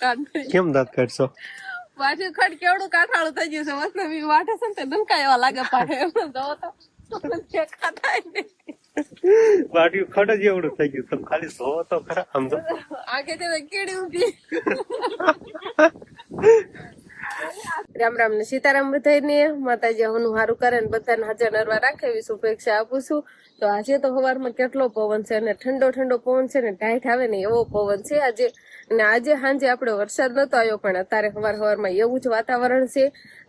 કેમ દાંત કાઢશો? પાછું ખડ કેવડું કાઠાળું થઈ ગયું છે મતલબ ઈ વાટે છે ને તે ડંકા એવા લાગે પાછે એમ જો તો દેખાતા વાટ્યું ખડ જ એવડું થઈ ગયું. તમે ખાલી જોવો તો ખરા. આમ તો આગે તે કીડી ઊભી. રામ રામ ને સીતારામ બધાને. માતાજી હનું હારું કરે ને બધાને હાજર નરવા રાખે એવી શુભેચ્છા આપું છું. તો આજે તો સવારમાં કેટલો પવન છે અને ઠંડો ઠંડો પવન છે ને ટાઈટ આવે ને એવો પવન છે આજે. અને આજે સાંજે આપણે વરસાદ નતો આવ્યો પણ અત્યારે સવારમાં એવું જ વાતાવરણ છે.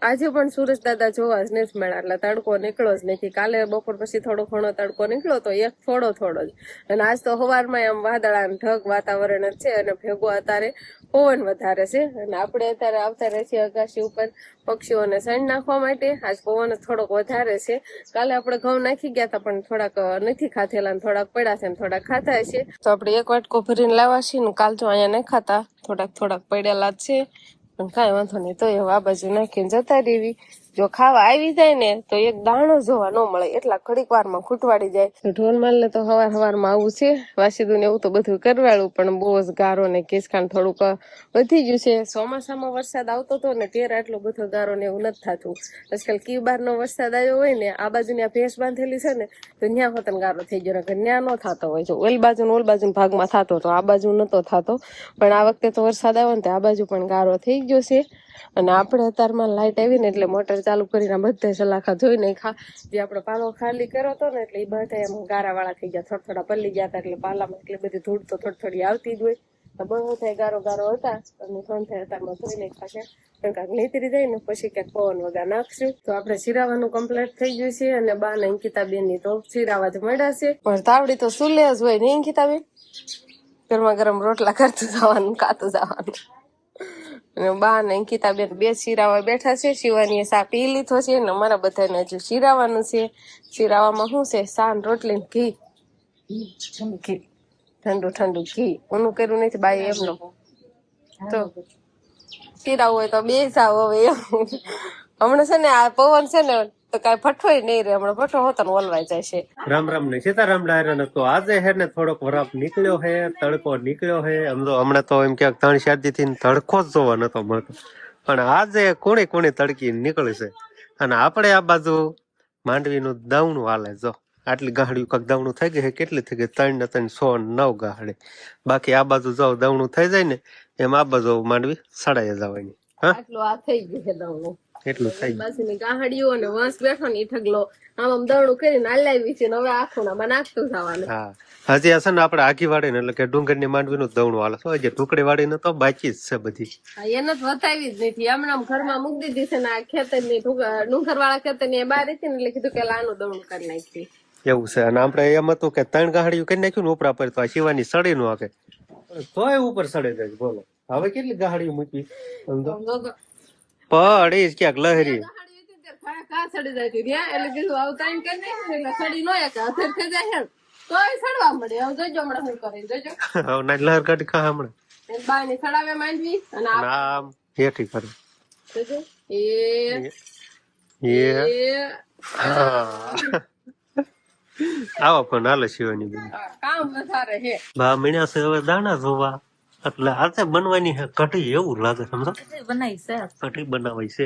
આજે પણ સૂરજ દાદા જોવા જ નથી મળ્યા એટલે તડકો નીકળો જ નથી. કાલે બપોર પછી થોડો ઘણો તડકો નીકળ્યો તો એક થોડો જ. અને આજ તો સવારમાં એમ વાદળા ઢગ વાતાવરણ જ છે અને ભેગો અત્યારે પવન વધારે છે. અને આપણે અત્યારે આવતા રહે છીએ અગાશી ઉપર પક્ષીઓને સણ નાખવા માટે. આજ પવન થોડોક વધારે છે. કાલે આપણે ઘઉં નાખી ગયા હતા પણ થોડાક નથી ખાધેલા ને થોડાક પડ્યા છે ને થોડાક ખાધા છે. તો આપણે એક વાટકો ભરીને લાવવા છીએ ને કાલ તો અહીંયા નહીં ખાતા થોડાક પડેલા જ છે પણ કાંઈ વાંધો નહીં. તો એ આ બાજુ નાખીને જતા રહેવી. જો ખાવા આવી જાય ને તો એક દાણો જોવા ન મળે એટલા ઘડીક વારમાં ખૂટવાડી જાય. ઢોલ માલ ને તો સવારમાં આવું છે વાસીદું ને એવું તો બધું કરવાળું પણ બહુ જ ગારો ને કિસકાન થોડુંક વધી ગયું છે. ચોમાસામાં વરસાદ આવતો હતો ને ત્યારે આટલો બધો ગારો ને એવું નથી થતું. આજકાલ કી બાર નો વરસાદ આવ્યો હોય ને આ બાજુ ત્યાં ભેંસ બાંધેલી છે ને તો ત્યાં હોતન ગારો થઈ ગયો ને ત્યાં નો થતો હોય છે. ઓલ બાજુ ભાગમાં થતો હતો આ બાજુ નતો થતો પણ આ વખતે તો વરસાદ આવ્યો ને આ બાજુ પણ ગારો થઈ ગયો છે. અને આપણે અત્યારમાં લાઈટ આવી ને એટલે મોટર ચાલુ કરીને બધા સલાખા જોઈ નાખા. જે આપણે પાલો ખાલી કર્યો હતો ને એટલે એ બધા એમ ગારા વાળા થઈ ગયા થોડા પલ્લી ગયા હતા એટલે પાલામાં એટલે બધી ધૂળ તો થોડી આવતી જ હોય. બહુ થાય ગારો હતા અને ફોન થાય અત્યારમાં જોઈ નાખા છે પણ કાંઈક નીતરી જાય ને પછી ક્યાંક પવન વગા નાખશું. તો આપણે શિરાવાનું કમ્પ્લીટ થઈ ગયું છે અને બા ને અંકિતાબેન ની તો શિરાવા જ મળ્યા છે પણ તાવડી તો સુલે જ હોય ને અંકિતાબેન. ગરમા ગરમ રોટલા કરતું જવાનું ખાતું જવાનું. અને બા ને અંકિતાબેન બે શિરાવા બેઠા છે. શિવાની સા પી લીધો છે ને અમારા બધાને હજુ શિરાવાનું છે. શિરાવામાં શું છે સાન રોટલી ઘી ઠંડુ ઘી ઊનું કર્યું નથી બાઈ એમનો. તો શિરાવ હોય તો બે સાવ હવે હમણાં છે ને આ પવન છે ને તો કઈ ફઠોય નહીં રે. હમણાં ફઠો હોતો ને ઓલવાઈ જાય છે. રામ રામ ને સીતારામ ડાયરા. તો આજે હે ને થોડોક વરાપ નીકળ્યો હે, તડકો નીકળ્યો હે. હમણાં તો એમ ક્યાંક 3-4 દી થી તડકો જ જોવા નતો મળતો પણ આજે કોણી તડકી નીકળે છે. અને આપણે આ બાજુ માંડવીનું દવણું હાલે. જો આટલી ગાહડિયું કક દવણું થઈ ગઈ. કેટલી થઈ ગઈ? 3 ને 3 109 ગાહડી. બાકી આ બાજુ જો દવણું થઈ જાય ને એમ આ બાજુ માંડવી સડાઈ જવાની. હા આટલું આ થઈ ગયું છે દવણું એટલું થઈ ગયું. બાજુની ગાહડીઓ અને વંશ બેઠો ને ઠગલો આમ દવણું કરીને હાલાવી છે ને હવે આખુંમાં નાખતું જવાનું. હા હજી હશે ને આપણે આગી વાળી ને એટલે કે ડુંગરની માંડવીનું દવણું હાલે. હજી ટુકડી વાળી ને તો બાકી જ છે બધી. એને જ વતાવી જ નથી. આમ ઘરમાં મૂકી દીધી છે ને આ ખેતર ની ડુંગર વાળા ખેતર ની બહાર હતી ને એટલે કીધું કે લાનું દવણું કરી નાખી એવું છે. અને આપણે એમ હતું કે 3 ગાહડીયું કરી નાખ્યું ને ઉપરા પર તો આ શિવાની સડી નું આગે તોય ઉપર સડે જાય. બોલો હવે કેટલી ગાહડીયું મૂકી પડી જ ક્યાંક લહેરી સડી જાય એટલે કીધું આવું ટાઈમ કરી નાખ્યું એટલે સડી નો એક અસર થઈ જાય તોય સડવા મળે. હવે જોજો હમણાં શું કરે જોજો. હવે ના લહેર કાઢી ખા હમણાં બાય ને સડાવે માંડવી અને આમ હેઠી કરે જોજો આવો પણ હાલે શિવાની બેન કામ વધારે છે. બા મીણ્યા છે હવે દાણા જોવા એટલે હાથે બનવાની છે કઢી. એવું લાગે સમજો કઢી બનાવાય છે.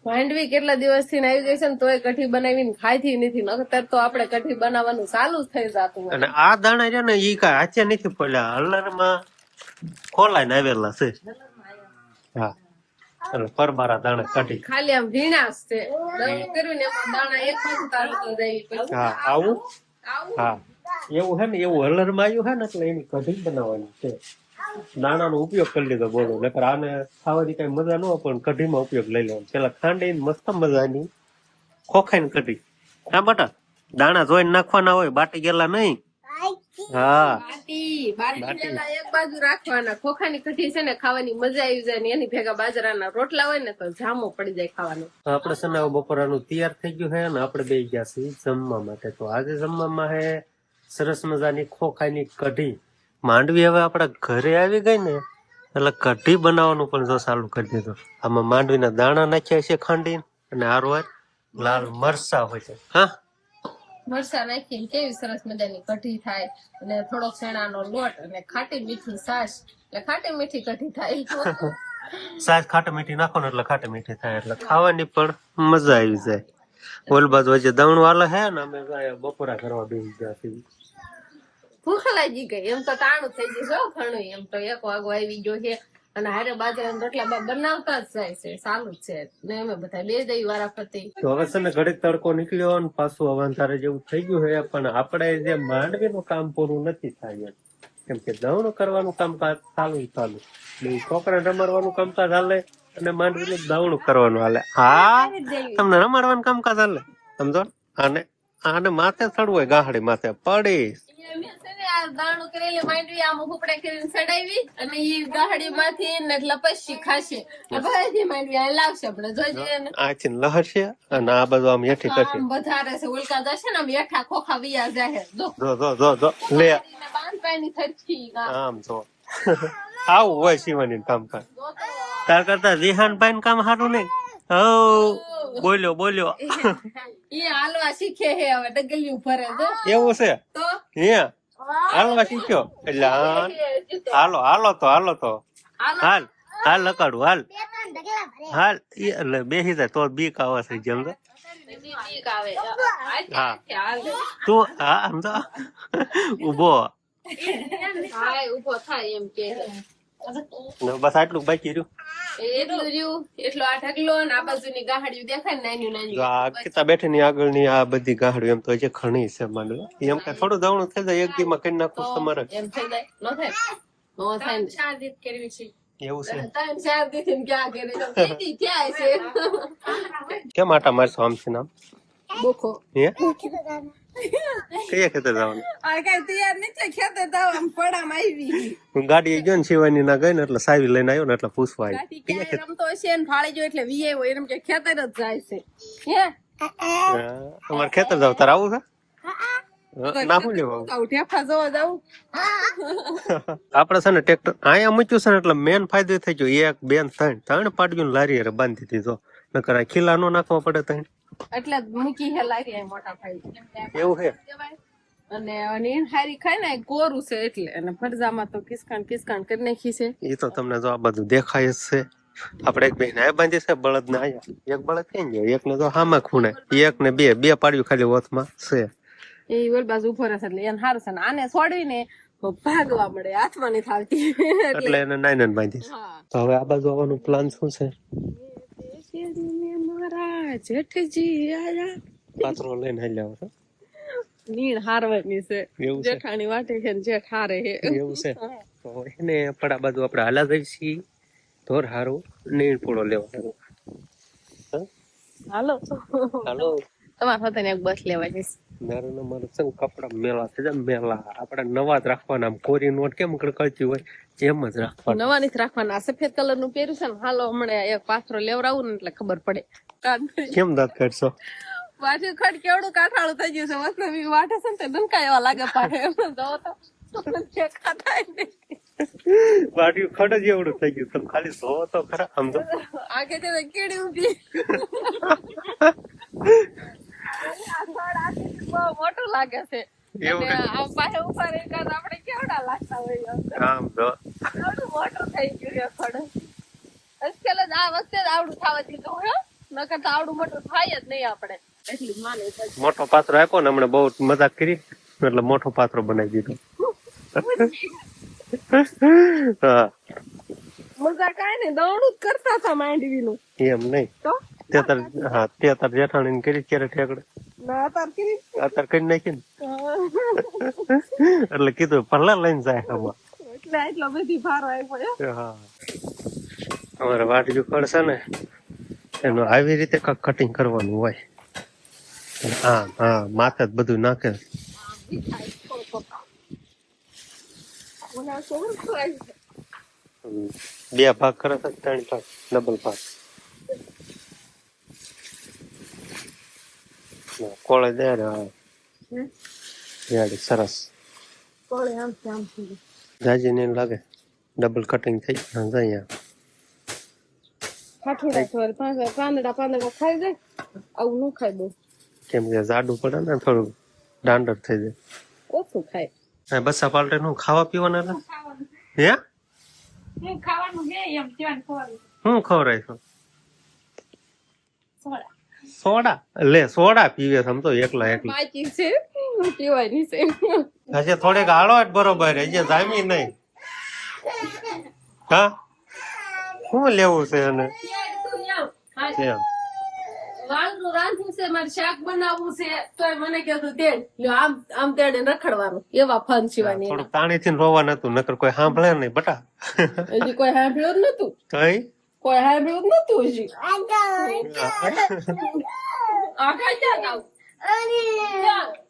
માંડવી કેટલા દિવસ થી આવી ગઈ છે ને તોય કઢી બનાવીને ખાઈથી નથી. નકર તો આપણે કઢી બનાવવાનું ચાલુ જ થઈ જતું. અને આ દાણા છે ને ઈ કઈ હાચે નથી પડ્યા હલરમાં ખોલાઈને આવેલા છે. હા એટલે પરબારા દાણા કઢી ખાલી આમ વીણાશ છે. દળું કર્યું ને એમાં દાણા એક પાછું તાળું જાય. હા આવું હા એવું હે ને એવું હલરમાં આવ્યું હે ને એટલે એની કઢી બનાવવાની છે. દાણાનો ઉપયોગ કરી લીધો. બોલો નકર આને ખાવાની કઈ મજા ન હોય પણ કઢીમાં ઉપયોગ લઈ લેવાનો. પેલા ખાંડી મસ્ત મજાની ખોખાઈને કઢી. હા બટા દાણા જોઈને નાખવાના હોય બાટી ગયેલા નહીં. હા બાટી એક બાજુ રાખવાના. ખોખાની કઢી છે ને ખાવાની મજા આવી જાય ને એની ભેગા બાજરાના રોટલા હોય ને તો જામો પડી જાય ખાવાનું. આપડે છે ને બપોરાનું તૈયાર થઈ ગયું હે ને આપણે બે ગયા છીએ જમવા માટે. તો આજે જમવામાં હે સરસ મજાની ખોખાની કઢી. માંડવી હવે આપડા ઘરે આવી ગઈ ને એટલે કઢી બનાવવાનું પણ જો ચાલુ કરી દીધું. આમાં માંડવીના દાણા નાખ્યા છે ખાંડી અને હારવાર લાલ મરચા હોય છે. હા મરચાં નાખીને કેવી સરસ મજાની કઢી થાય અને થોડોક ચણાનો લોટ અને ખાટી મીઠી છાશ એટલે ખાટી મીઠી કઢી થાય. સાજ ખાટી મીઠી નાખો ને એટલે ખાટી મીઠી થાય એટલે ખાવાની પણ મજા આવી જાય. ઓલ બાજુ વચ્ચે દવણું હાલે હે ને અમે અહીંયા બપોરા કરવા બેસી ગયા છીએ. ભૂખ લાગી ગઈ એમ તો ટાણું થઈ ગયું જો ઘણું એમ તો 1 વાગો આવી ગયો છે અને હારે બાજરાના રોટલા બનાવતા જ જાય છે ચાલુ જ છે ને અમે બધા બે દઈ વાળા ફતી. તો હવે છે ને ઘડીક તડકો નીકળ્યો ને પાછું હવે અંધારે જેવું થઈ ગયું છે પણ આપણે જે માંડવીનું કામ પૂરું નથી થાય એમ. કેમ કે દવણું કરવાનું કામકાજ ચાલુ ને છોકરાને રમાડવાનું કામકાજ હાલે અને માંડવીનું દવણું કરવાનું હાલે. હા તમને રમાડવાનું કામકાજ હાલે સમજો. આને માથે ચડવું હોય ગાહડી માથે પડીશ. દાણું કરેલી માંડવી આમ ઉપડે કરીને ચડાવી અને ઈ ગાહડી માંથી ને લપસી ખાશે બધી માંડવી આ લાવશે આપણે જોઈજે ને આથી લહરશે અને આ બધું આમ હેઠી કરશે. આમ વધારે છે ઉલકા જશે ને આમ હેઠા ખોખા વિયા જાહે જો જો લે બાંધવાની થરકી આમ જો આવું હોય શિવાની કામકાજ. તાર કરતા વિહાનભાઈ કામ સારું નહીં. બોલ્યો ઈ હાલવા શીખે હે હવે ડગલિયું ભરે જો એવું છે તો હે હાલવા શીખ્યો એટલે હાલો તો હાલ લકાડું હાલ એટલે બેસી જાય તો બીક આવે છે જેમ તો. હા તું આમ તો ઉભો ઉભો થાય એમ કે બસ આટલું બાકી રહ્યું. એટલું રહ્યું એટલો આ ઢગલો ને આ બાજુની ગાહડિયું દેખાય ને નાની આ કિતા બેઠી ની આગળની આ બધી ગાહડી એમ તો હજી ઘણી છે માંડવી એમ કે થોડું દવણું થઈ જાય એક દી માં કરી નાખું તમારે એમ થઈ જાય ન થાય નો થાય ને. 4 દીત કરવી છે એવું છે 3-4 દીત એમ ક્યાં કરે તો કેતી ક્યાં છે કેમ આટા મારશો આમ છે નામ બોખો હે કયા ખેતર જવાનું આ કઈ તૈયાર નથી ખેતર જાવ આમ પડામાં આવી હું ગાડી ગયો ને શિવાની ના ગઈ ને એટલે સાવી લઈને આવ્યો ને એટલે પૂછવા ગાડી ક્યાં રમતો હશે ને ફાળી જો એટલે વીએ હોય એમ કે ખેતર જ જાય છે હે તમારે ખેતર જાવ તાર આવું છે ના શું લેવા ઠેફા જોવા જાવું આપડે છે ને ટ્રેક્ટર અહીંયા મૂક્યું છે ને એટલે મેન ફાયદો થઈ ગયો 1 2 3 પાડ્યું લારી હારે બાંધી દીધો નકર આ ખીલા નો નાખવા પડે ત્રણ એટલે મૂકી હે લારી મોટા ભાઈ એવું છે અને નીણ હારી ખાય ને કોરું છે એટલે અને ફરજામાં તો કિસકાન કરી નાખી છે એ તો તમને જો આ બધું દેખાય જ છે. આપડે એક બેન આ બાંધી છે બળદ ને આયા એક બળદ ક્યાં ગયો એક ને તો હામાં ખૂણે એક ને બે પાડ્યું ખાલી ઓથમાં છે એ ઓલ બાજુ ઉભો રહેશે એટલે એને હારું છે ને આને છોડીને ભાગવા મળે હાથમાં નહીં થાવતી એટલે એને નાઈન બાંધી તો હવે આ બાજુ આવવાનું પ્લાન શું છે મારા જેઠજી આયા પાત્રો લઈને હાલ્યા છો નીણ હારવાની છે એવું છે જેઠાણી વાટે છે ને જેઠ હારે છે એવું છે તો એને પડા બાજુ આપણે હાલા જઈ છીએ ધોર હારું નીણ પૂળો લેવા હારું હાલો તમારે પોતાને એક બસ લેવા જઈશ મારું મારું સંગ કપડા મેલા છે મેલા આપણે નવા જ રાખવાના આમ કોરી નોટ કેમ કળકળતી હોય એમ જ રાખવાના નવા નથી રાખવાના સફેદ કલર નું પહેર્યું છે ને હાલો હમણાં એક પાથરો લેવડાવું ને એટલે ખબર પડે કેમ દાંત કાઢશો પાછું ખડ કેવડું કાઠાળું થઈ ગયું છે મસ્ત વાટે છે ને તે ડંકા એવા લાગે પાછે જો તો દેખાતા વાટ્યું ખડ જ એવડું થઈ ગયું તમે ખાલી જોવો તો ખરા આમ તો આગે તે કેડી ઊભી મોટું લાગે છે આમ પાસે ઉભા રહી આપણે કેવડા લાગતા હોય આમ તો કેવડું મોટું થઈ ગયું છે ખડ અસકેલ જ આ વખતે જ આવડું થવા દીધું હે નકર તો આવડું મોટું થાય જ નહીં આપણે એટલી માને મોટો પાત્રો આપ્યો ને હમણાં બહુ મજાક કરી એટલે મોટો પાત્રો બનાવી દીધો હા મજા કાંઈ નહીં દવડું જ કરતા હતા માંડવીનું એમ નહીં તો તે તાર જેઠાણી કરી ક્યારે ઠેકડે ના તાર કરી અત્યારે કરી નાખી ને એટલે કીધું પલ્લા લઈને જાય આમાં એટલે એટલો બધી ભારો આવ્યો હા અમારે વાટજુ ખડ છે ને એનું આવી રીતે કાંક કટિંગ કરવાનું હોય હા માથે જ બધું નાખે બે ભાગ કરે છે 3 ભાગ ડબલ ભાગ કોળે દે રે સરસ જાજી ને લાગે ડબલ કટિંગ થઈ જાય પાંદડા ખાઈ જાય આવું ન ખાઈ દઉં કેમ કે જાડું પડે ને થોડું દાંડર થઈ જાય. ઓછું ખાય. હા, બસ્સા પાલટે નું ખાવા પીવાના હતા? હે હું ખાવાનું હે એમ ત્યાં ખવાયું હું ખવડાય સોડા સોડા લે સોડા પીવે છે આમ તો એકલા એકલા. બાકી છે પીવાની છે. હજી થોડીક હાલો જ બરોબર હજી જામી નહીં. હા શું લેવું છે એને એમ? વાળનું રાંધવું છે, મારે શાક બનાવવું છે, તો મને કીધું તેડ લ્યો આમ આમ તેડે રખડવાનું એવા ફન શિવાની. થોડુંક તાણી થી રોવા નતું નકર કોઈ સાંભળે નહીં બટા. હજી કોઈ સાંભળ્યું જ નતું, કઈ કોઈ સાંભળ્યું જ નતું હજી. આખા ક્યાં આવું?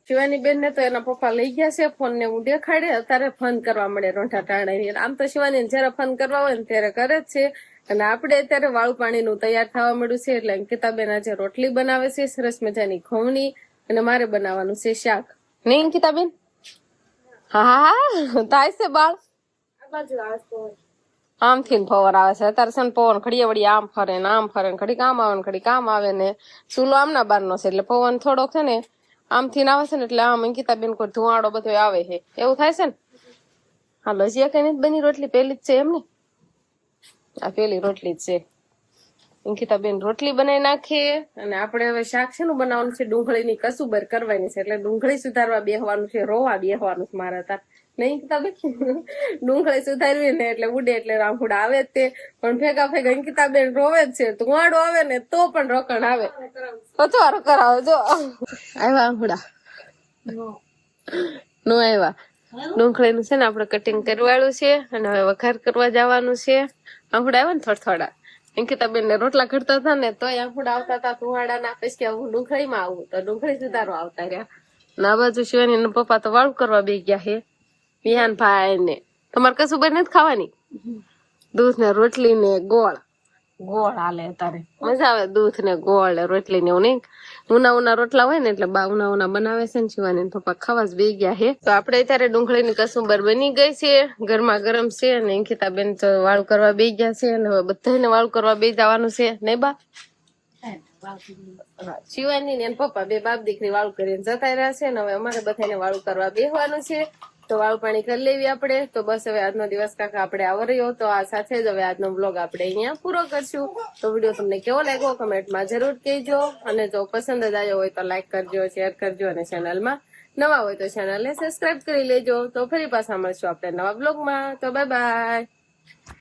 શિવાની બેન ને તો એના પપ્પા લઈ ગયા છે, ફોન ને હું દેખાડે અત્યારે ફન કરવા મળે રોંઠા ટાણા. આમ તો શિવાની જયારે ફન કરવા હોય ને ત્યારે કરે જ છે. અને આપણે અત્યારે વાળું પાણીનું તૈયાર થવા મળ્યું છે એટલે અંકિતાબેન આજે રોટલી બનાવે છે સરસ મજાની ખમણી, અને મારે બનાવવાનું છે શાક. નહીં અંકિતાબેન? હા હા થાય છે બાળ. આમથી ને પવન આવે છે અત્યારે છે ને પવન ઘડીએ વળી આમ ફરે ને આમ ફરે ને ઘડીક આમ આવે ને ઘડીક આમ આવે ને ચૂલો આમના બારનો છે એટલે પવન થોડોક છે ને આમથી આવે છે ને એટલે આમ અંકિતાબેન કોઈ ધુવાડો બધો આવે છે એવું થાય છે ને. હાલો હજી કઈ નથી બની રોટલી, પેલી જ છે એમ ને? આ પેલી રોટલી જ છે. અંકિતાબેન રોટલી બનાવી નાખીએ અને આપણે હવે શાક છે નું બનાવવાનું છે, ડુંગળીની કસુબર કરવાની છે એટલે ડુંગળી સુધારવા બેહવાનું છે, રોવા બેહવાનું છે મારે તાર. નહીં અંકિતાબેન? ડુંગળી સુધારવી ને એટલે ઉડે એટલે રામફુડા આવે જ તે, પણ ભેગા ભેગા અંકિતાબેન રોવે જ છે. ધુવાડો આવે ને તો પણ રોકણ આવે, પચવારો કરાવો જો. આવ્યા આંખુડા નો આવ્યા. ડુંગળીનું છે ને આપણે કટિંગ કરવાળું છે અને હવે વઘાર કરવા જવાનું છે. આંખુડા આવ્યા ને થોડા અંકિતાબેન ને રોટલા ઘડતા હતા ને તો આંખુડા આવતા હતા ધુવાડા ના. પછી કે હું ડુંગળીમાં આવું તો ડુંગળી સુધારવા આવતા રહ્યા. ના બાજુ શિવાની ને પપ્પા તો વાળું કરવા બે ગયા છે. વિહાન ભાઈ ને તમારે કશું બને નથી ખાવાની? દૂધ ને રોટલી ને ગોળ. ગોળ હાલે તારે મજા આવે, દૂધ ને ગોળ ને રોટલી ને એવું. નહીં ઉના રોટલા હોય ને એટલે બા ઉના બનાવે છે ને શિવાની પપ્પા ખાવા જ બે ગયા છે. તો આપડે અત્યારે ડુંગળીની કસુંબર બની ગઈ છે, ગરમા ગરમ છે અને અંકિતાબેન તો વાળું કરવા બે ગયા છે અને હવે બધાને વાળું કરવા બે જવાનું છે નહીં બા? શિવાની ને પપ્પા બે બાપ દીકરી વાળું કરીને જતા રહ્યા છે ને હવે અમારે બધાને વાળું કરવા બેહવાનું છે. તો વાળું પાણી કરી લેવી આપણે. તો બસ હવે આજનો દિવસ કાકા આપણે આવો રહ્યો. તો આ સાથે જ હવે આજનો બ્લોગ આપણે અહીંયા પૂરો કરશું. તો વિડીયો તમને કેવો લાગ્યો કમેન્ટમાં જરૂર કહેજો, અને જો પસંદ જ આવ્યો હોય તો લાઈક કરજો, શેર કરજો, અને ચેનલમાં નવા હોય તો ચેનલને સબસ્ક્રાઇબ કરી લેજો. તો ફરી પાછા મળશું આપણે નવા બ્લોગમાં. તો બાય બાય.